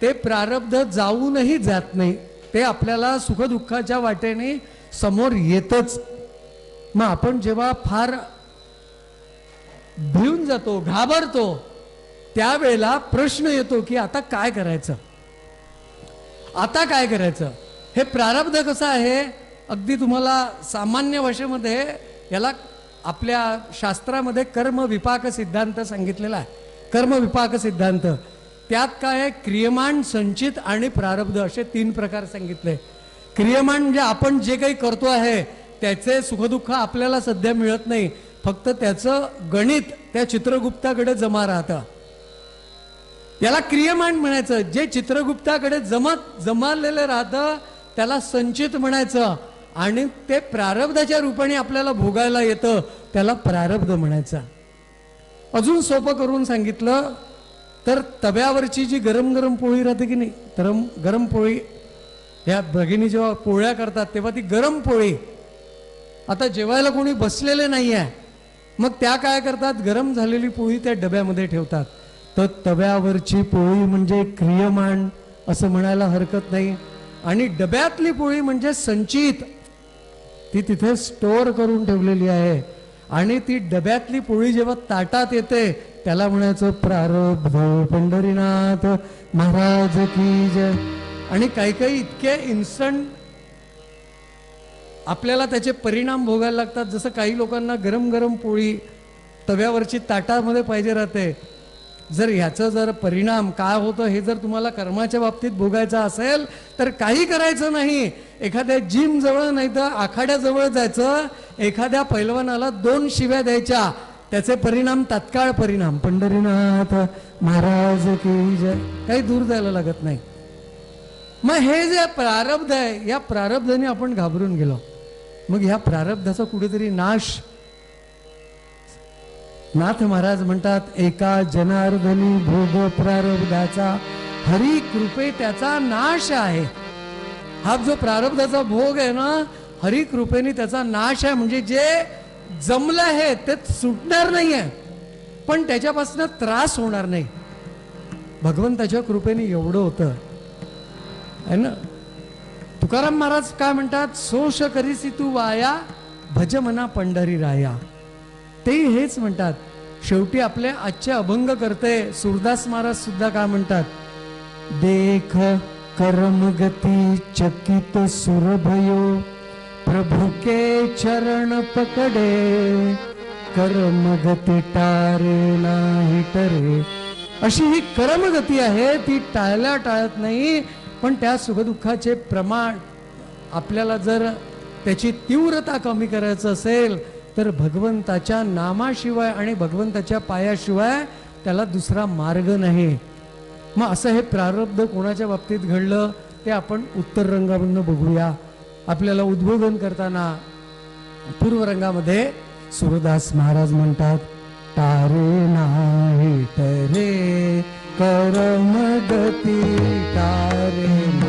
ते प्रारब्ध जाऊनही जात नाही. ते आपल्याला सुखदुःखाच्या वाटेने समोर येतच. मग आपण जेव्हा फार भिवून जातो घाबरतो त्यावेळेला प्रश्न येतो की आता काय करायचं. आता काय करायचं. हे प्रारब्ध कसं आहे. अगदी तुम्हाला सामान्य भाषेमध्ये याला आपल्या शास्त्रामध्ये कर्म विपाक सिद्धांत सांगितलेला आहे. कर्म विपाक सिद्धांत त्यात काय आहे. क्रियमाण संचित आणि प्रारब्ध असे 3 प्रकार सांगितले. क्रियमाण म्हणजे आपण जे काही करतो आहे त्याचे सुखदुःख आपल्याला सध्या मिळत नाही. फक्त त्याचं गणित त्या चित्रगुप्ताकडे जमा राहतं. याला क्रियमाण म्हणायचं. जे चित्रगुप्ताकडे जमालेलं राहतं त्याला संचित म्हणायचं. आणि ते प्रारब्धाच्या रूपाने आपल्याला भोगायला येतं त्याला प्रारब्ध म्हणायचं. अजून सोपं करून सांगितलं तर तव्यावरची जी गरम गरम पोळी राहते की नाही. तर गरम पोळी ह्या भगिनी जेव्हा पोळ्या करतात तेव्हा ती गरम पोळी. आता जेवायला कोणी बसलेले नाही आहे मग त्या काय करतात. गरम झालेली पोळी त्या डब्यामध्ये ठेवतात. तर तव्यावरची पोळी म्हणजे क्रियमाण असं म्हणायला हरकत नाही. आणि डब्यातली पोळी म्हणजे संचित. ती तिथे स्टोअर करून ठेवलेली आहे. आणि ती डब्यातली पोळी जेव्हा ताटात येते त्याला म्हणायचं प्रारब्ध. पंढरीनाथ महाराज की जय. आणि काही काही इतके इन्स्टंट आपल्याला त्याचे परिणाम भोगायला लागतात. जसं काही लोकांना गरम गरम पोळी तव्यावरची ताटामध्ये पाहिजे राहते. जर ह्याचं जर परिणाम काय होतं हे जर तुम्हाला कर्माच्या बाबतीत भोगायचं असेल तर काही करायचं नाही. एखाद्या जिम जवळ नाही तर आखाड्याजवळ जायचं. एखाद्या पैलवानाला 2 शिव्या द्यायच्या. त्याचे परिणाम तात्काळ परिणाम. पंढरीनाथ महाराज की जय. काही दूर जायला लागत नाही. मग हे जे प्रारब्ध आहे या प्रारब्धाने आपण घाबरून गेलो. मग ह्या प्रारब्धाचा कुठेतरी नाश. नाथ महाराज म्हणतात एका जनार्दनी भोग प्रारब्धाचा हरी कृपे त्याचा नाश आहे. हा जो प्रारब्धाचा भोग आहे ना हरी कृपेने त्याचा नाश आहे. म्हणजे जे जमलं आहे ते सुटणार नाही आहे पण त्याच्यापासून त्रास होणार नाही. भगवंताच्या कृपेने एवढं होतं आहे ना. तुकाराम महाराज काय म्हणतात. सोष करीसी तू वाया भज मना पंढरी राया. तेही हेच म्हणतात. शेवटी आपले आजचे अभंग करते सूरदास महाराज सुद्धा काय म्हणतात. देख कर्मगती चकित सुरभयो प्रभु के चरण पकडे कर्मगती टारे नाही टरे. अशी ही कर्मगती आहे ती टाळल्या टाळत नाही. पण त्या सुखदुःखाचे प्रमाण आपल्याला जर त्याची तीव्रता कमी करायचं असेल तर भगवंताच्या नामाशिवाय आणि भगवंताच्या पायाशिवाय त्याला दुसरा मार्ग नाही. मग असं हे प्रारब्ध कोणाच्या बाबतीत घडलं ते आपण उत्तर रंगामधून बघूया. आपल्याला उद्बोधन करताना पूर्व रंगामध्ये सूरदास महाराज म्हणतात तारे नाही टरे कर्म गती तारे